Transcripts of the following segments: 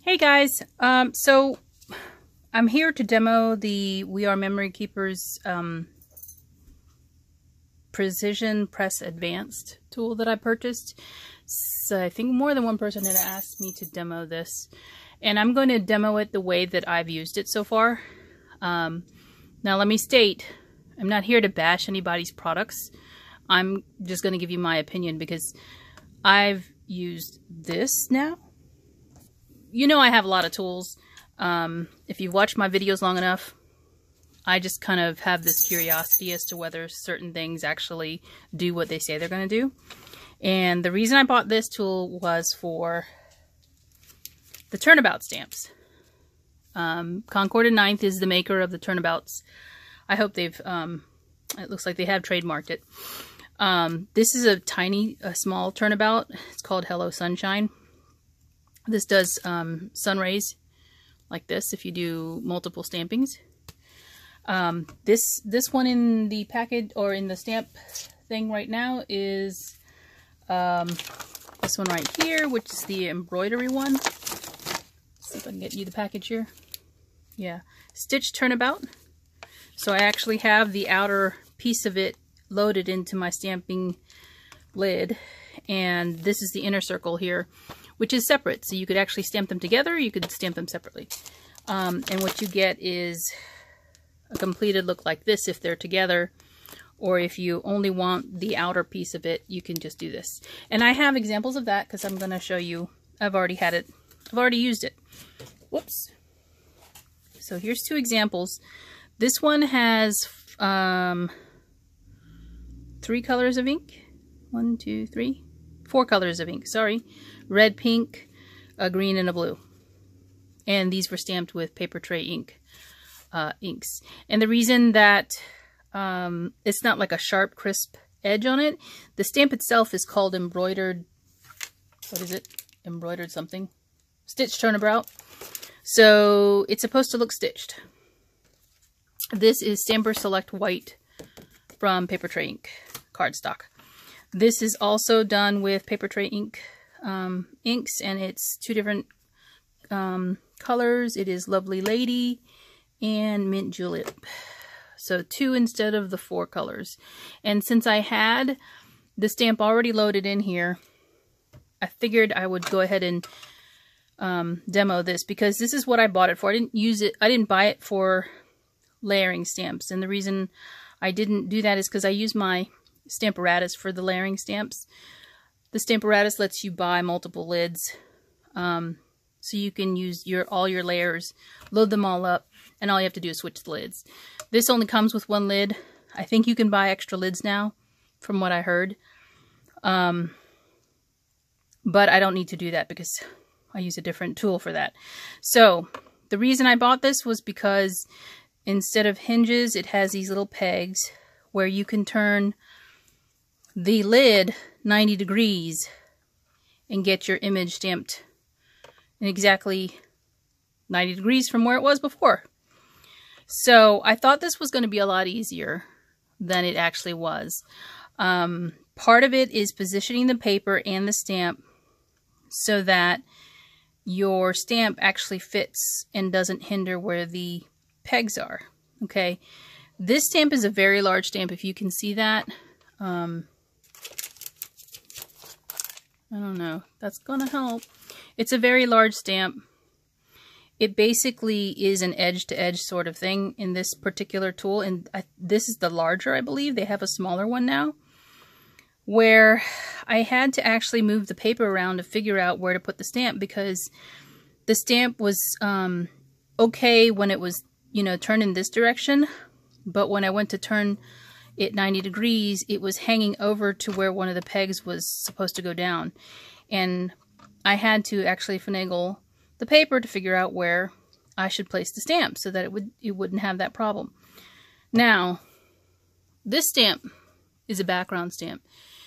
Hey guys, so I'm here to demo the We Are Memory Keepers Precision Press Advanced tool that I purchased. So I think more than one person had asked me to demo this, and I'm going to demo it the way that I've used it so far. Now let me state, I'm not here to bash anybody's products. I'm just going to give you my opinion because I've used this now. You know I have a lot of tools. If you've watched my videos long enough, I just kind of have this curiosity as to whether certain things actually do what they say they're going to do. And the reason I bought this tool was for the Turnabout stamps. Concord & Ninth is the maker of the Turnabouts. I hope they've, it looks like they have trademarked it. This is a small Turnabout. It's called Hello Sunshine. This does sun rays like this if you do multiple stampings. This one in the package or in the stamp thing right now is this one right here, which is the embroidery one. Let's see if I can get you the package here. Yeah, Stitch Turnabout. So I actually have the outer piece of it loaded into my stamping lid, and this is the inner circle here, which is separate. So you could actually stamp them together, you could stamp them separately. And what you get is a completed look like this if they're together, or if you only want the outer piece of it, you can just do this. And I have examples of that because I'm going to show you. I've already had it. I've already used it. Whoops. So here's two examples. This one has 3 colors of ink. 1, 2, 3. 4 colors of ink, sorry. Red, pink, a green, and a blue. And these were stamped with paper tray ink inks. And the reason that it's not like a sharp, crisp edge on it, the stamp itself is called embroidered, what is it? Embroidered something. Stitch Turnabout. So it's supposed to look stitched. This is Stamper Select White from paper tray ink cardstock. This is also done with paper tray ink inks, and it's 2 different colors. It is Lovely Lady and Mint Julep. So 2 instead of the 4 colors. And since I had the stamp already loaded in here, I figured I would go ahead and demo this because this is what I bought it for. I didn't use it. I didn't buy it for layering stamps, and the reason I didn't do that is because I use my Stamparatus for the layering stamps. The Stamparatus lets you buy multiple lids, so you can use all your layers, load them all up, and all you have to do is switch the lids. This only comes with 1 lid. I think you can buy extra lids now, from what I heard. But I don't need to do that because I use a different tool for that. So the reason I bought this was because instead of hinges, it has these little pegs where you can turn the lid 90 degrees and get your image stamped in exactly 90 degrees from where it was before. So I thought this was going to be a lot easier than it actually was. Part of it is positioning the paper and the stamp so that your stamp actually fits and doesn't hinder where the pegs are. Okay, this stamp is a very large stamp, if you can see that. I don't know. That's going to help. It's a very large stamp. It basically is an edge-to-edge sort of thing in this particular tool. And this is the larger, I believe. They have a smaller one now, where I had to actually move the paper around to figure out where to put the stamp, because the stamp was okay when it was, you know, turned in this direction. But when I went to turn it 90 degrees, it was hanging over to where one of the pegs was supposed to go down. And I had to actually finagle the paper to figure out where I should place the stamp so that it wouldn't have that problem. Now, this stamp is a background stamp.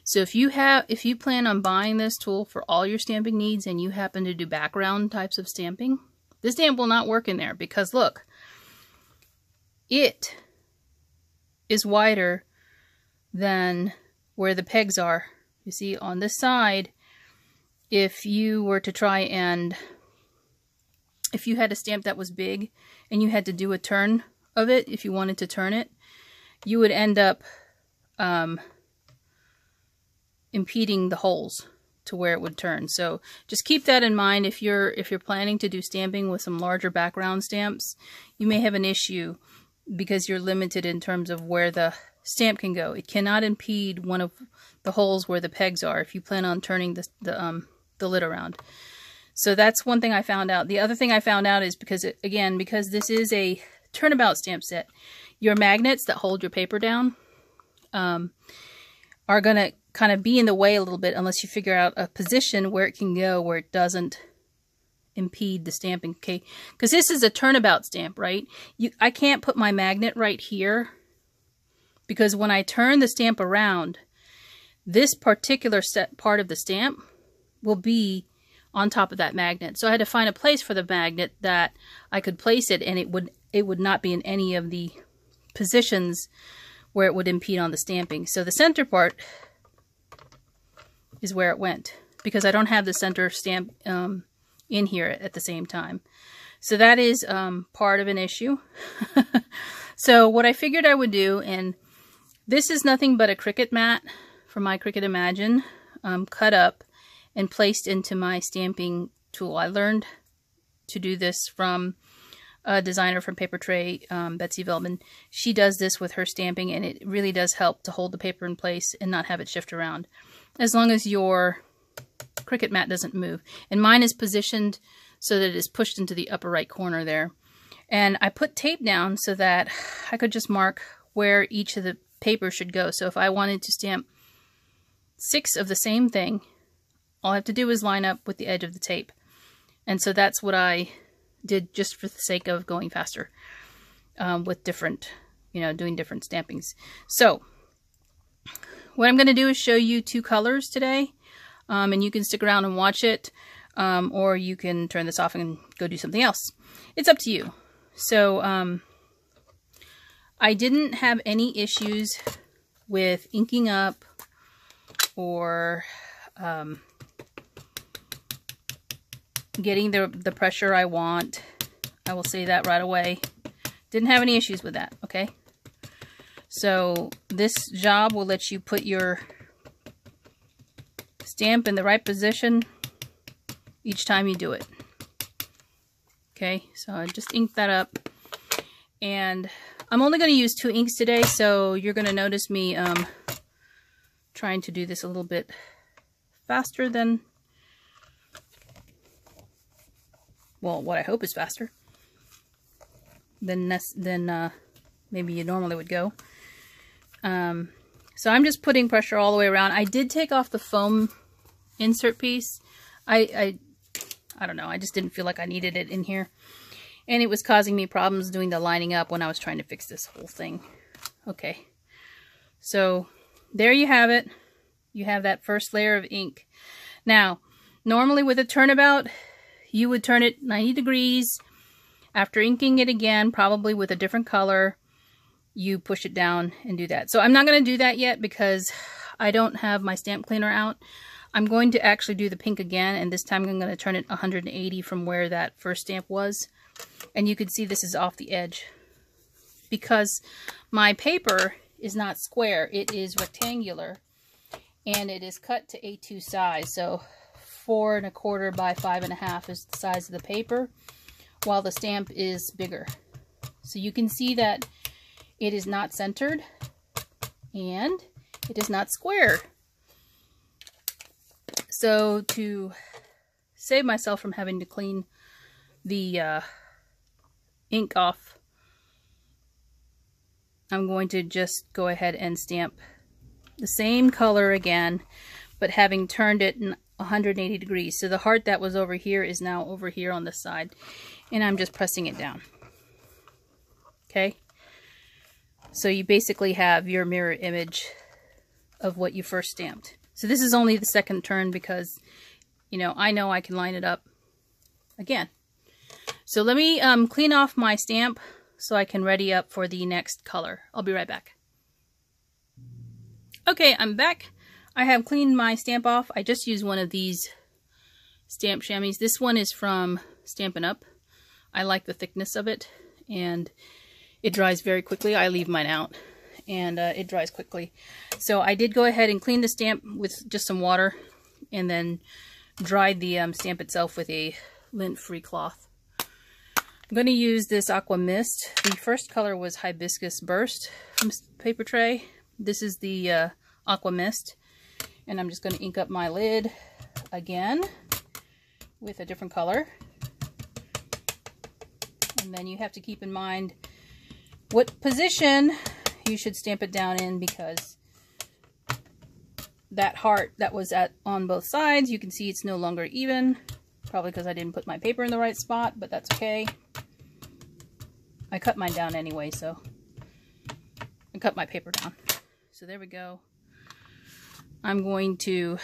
So if you plan on buying this tool for all your stamping needs and you happen to do background types of stamping, this stamp will not work in there because look, it is wider than where the pegs are. You see on this side, if you were to try and if you had a stamp that was big and you had to do a turn of it, if you wanted to turn it, you would end up impeding the holes to where it would turn. So just keep that in mind if you're planning to do stamping with some larger background stamps. You may have an issue because you're limited in terms of where the stamp can go. It cannot impede one of the holes where the pegs are if you plan on turning the lid around. So that's one thing I found out. The other thing I found out is because this is a turnabout stamp set, your magnets that hold your paper down are going to kind of be in the way a little bit unless you figure out a position where it can go where it doesn't impede the stamping, okay? Because this is a turnabout stamp, right? I can't put my magnet right here because when I turn the stamp around, this particular part of the stamp will be on top of that magnet. So I had to find a place for the magnet that I could place it, and it would not be in any of the positions where it would impede on the stamping. So the center part is where it went because I don't have the center stamp in here at the same time. So that is part of an issue. So what I figured I would do, and this is nothing but a Cricut mat from my Cricut Imagine, cut up and placed into my stamping tool. I learned to do this from a designer from Paper Tray, Betsy Veltman. She does this with her stamping, and it really does help to hold the paper in place and not have it shift around, as long as your Cricut mat doesn't move. And mine is positioned so that it is pushed into the upper right corner there. And I put tape down so that I could just mark where each of the papers should go. So if I wanted to stamp 6 of the same thing, all I have to do is line up with the edge of the tape. And so that's what I did just for the sake of going faster with different, doing different stampings. So what I'm going to do is show you 2 colors today, and you can stick around and watch it, or you can turn this off and go do something else. It's up to you. So I didn't have any issues with inking up or getting the pressure I want. I will say that right away. Didn't have any issues with that, okay? So this job will let you put your stamp in the right position each time you do it. Okay, so I just inked that up. And I'm only going to use 2 inks today, so you're going to notice me trying to do this a little bit faster than, well, what I hope is faster than maybe you normally would go. So I'm just putting pressure all the way around. I did take off the foam insert piece. I don't know, I just didn't feel like I needed it in here. And it was causing me problems doing the lining up when I was trying to fix this whole thing. Okay, so there you have it. You have that first layer of ink. Now, normally with a turnabout, you would turn it 90 degrees. After inking it again, probably with a different color, you push it down and do that. So I'm not going to do that yet because I don't have my stamp cleaner out. I'm going to actually do the pink again, and this time I'm going to turn it 180 from where that first stamp was. And you can see this is off the edge because my paper is not square, it is rectangular, and it is cut to A2 size. So 4 1/4 by 5 1/2 is the size of the paper, while the stamp is bigger. So you can see that it is not centered and it is not square. So to save myself from having to clean the ink off, I'm going to just go ahead and stamp the same color again, but having turned it 180 degrees. So the heart that was over here is now over here on this side, and I'm just pressing it down. Okay, so you basically have your mirror image of what you first stamped. So this is only the second turn because, I know I can line it up again. So let me clean off my stamp so I can ready up for the next color. I'll be right back. Okay, I'm back. I have cleaned my stamp off. I just used one of these stamp chamois. This one is from Stampin' Up. I like the thickness of it, and it dries very quickly. I leave mine out, and it dries quickly. So I did go ahead and clean the stamp with just some water, and then dried the stamp itself with a lint-free cloth. I'm going to use this Aqua Mist. The first color was Hibiscus Burst from Paper Tray. This is the Aqua Mist, and I'm just going to ink up my lid again with a different color. And then you have to keep in mind what position you should stamp it down in, because that heart that was on both sides, you can see it's no longer even. Probably because I didn't put my paper in the right spot, but that's okay. I cut mine down anyway, so I cut my paper down. So there we go. I'm going to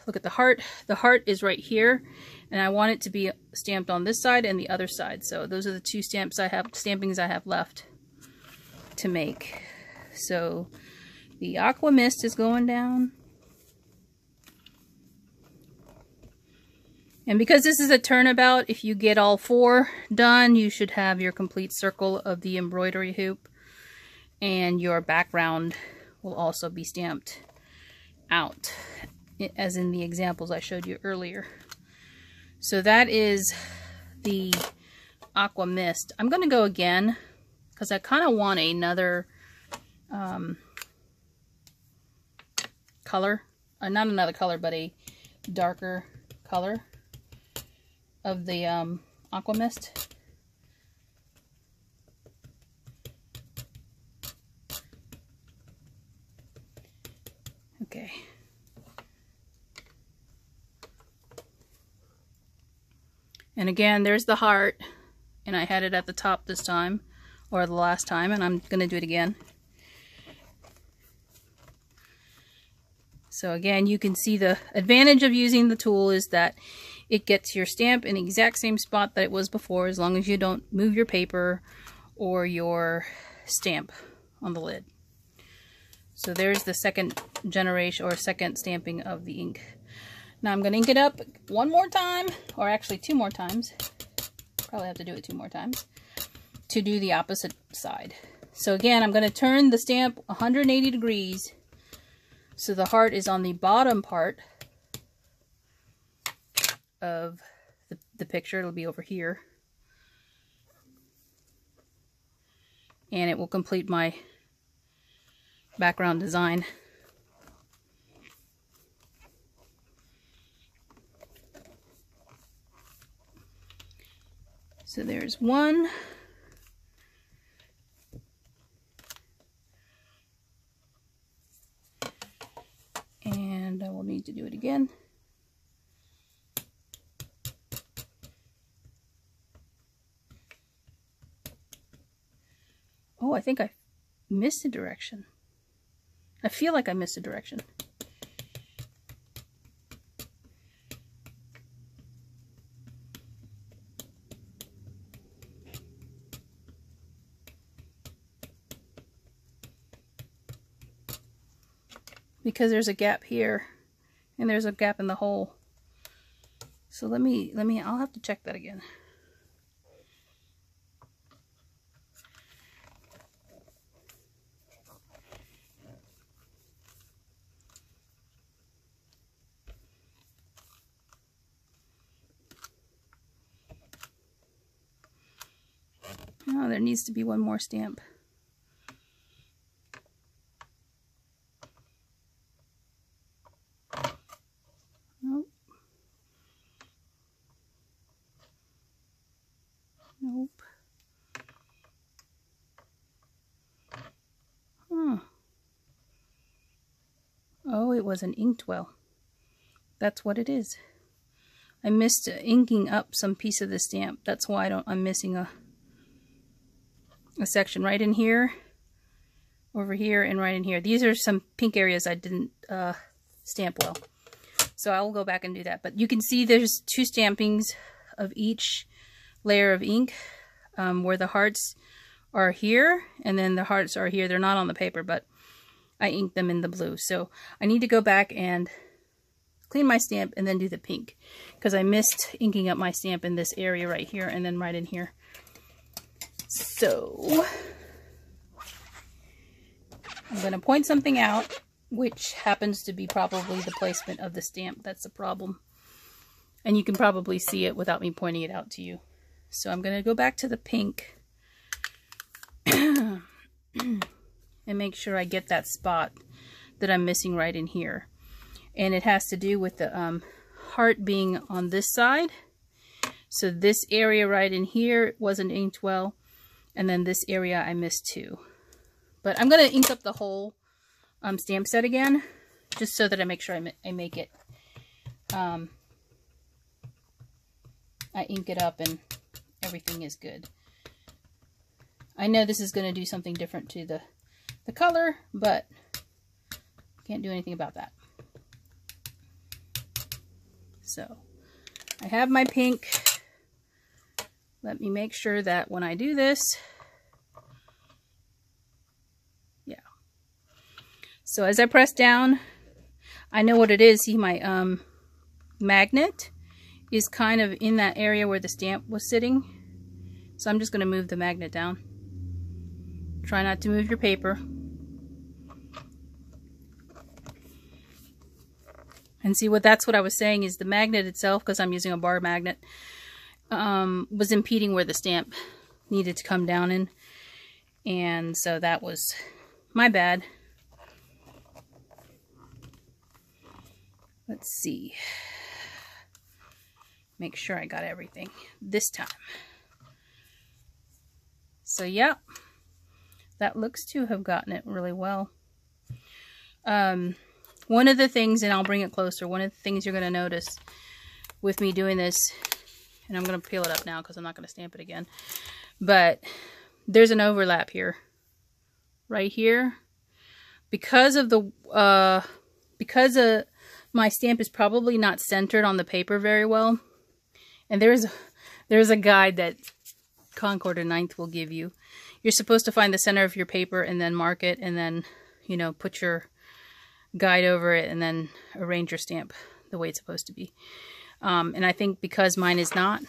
look at the heart. The heart is right here, and I want it to be stamped on this side and the other side. So those are the two stampings I have left to make. So the Aqua Mist is going down. And because this is a turnabout, if you get all 4 done, you should have your complete circle of the embroidery hoop. And your background will also be stamped out, as in the examples I showed you earlier. So that is the Aqua Mist. I'm going to go again, because I kind of want another color. Not another color, but a darker color of the Aqua Mist. Okay. And again, there's the heart, and I had it at the top this time, or the last time, and I'm going to do it again. So again, you can see the advantage of using the tool is that it gets your stamp in the exact same spot that it was before, as long as you don't move your paper or your stamp on the lid. So there's the second generation, or second stamping of the ink. Now I'm going to ink it up one more time, or actually 2 more times. Probably have to do it 2 more times to do the opposite side. So again, I'm going to turn the stamp 180 degrees. So the heart is on the bottom part of the picture. It'll be over here. And it will complete my background design. So there's one. And I will need to do it again. Oh, I think I missed a direction. I feel like I missed a direction. Because there's a gap here, and there's a gap in the hole. So I'll have to check that again. Oh, there needs to be one more stamp. Nope. Nope. Huh. Oh, it was an inked well. That's what it is. I missed inking up some piece of the stamp. That's why I'm missing a section right in here, over here, and right in here. These are some pink areas I didn't stamp well. So I will go back and do that. But you can see there's 2 stampings of each layer of ink, where the hearts are here, and then the hearts are here. They're not on the paper, but I inked them in the blue. So I need to go back and clean my stamp, and then do the pink. Because I missed inking up my stamp in this area right here and then right in here. So I'm going to point something out, which happens to be probably the placement of the stamp. That's the problem. And you can probably see it without me pointing it out to you. So I'm going to go back to the pink and make sure I get that spot that I'm missing right in here. And it has to do with the heart being on this side. So this area right in here wasn't inked well. And then this area I missed too. But I'm going to ink up the whole stamp set again, just so that I make sure I make it, I ink it up and everything is good. I know this is going to do something different to the color, but can't do anything about that. So I have my pink. Let me make sure that when I do this, yeah. So as I press down, I know what it is. See, my magnet is kind of in that area where the stamp was sitting. So I'm just going to move the magnet down. Try not to move your paper. And see, that's what I was saying is the magnet itself, because I'm using a bar magnet, was impeding where the stamp needed to come down in. And so that was my bad. Let's see. Make sure I got everything this time. So, yeah, that looks to have gotten it really well. One of the things, and I'll bring it closer, one of the things you're going to notice with me doing this, and I'm going to peel it up now because I'm not going to stamp it again, but there's an overlap here, right here, because of the, my stamp is probably not centered on the paper very well, and there's a guide that Concord or 9th will give you. You're supposed to find the center of your paper and then mark it, and then, you know, put your guide over it and then arrange your stamp the way it's supposed to be. And I think because mine is not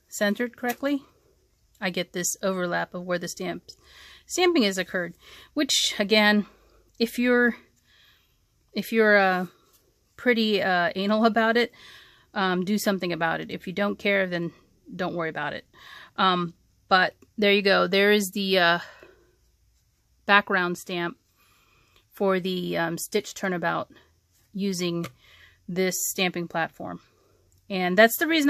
centered correctly, I get this overlap of where the stamping has occurred. Which, again, if you're pretty anal about it, do something about it. If you don't care, then don't worry about it. But there you go. There is the background stamp for the stitch turnabout using this stamping platform. And that's the reason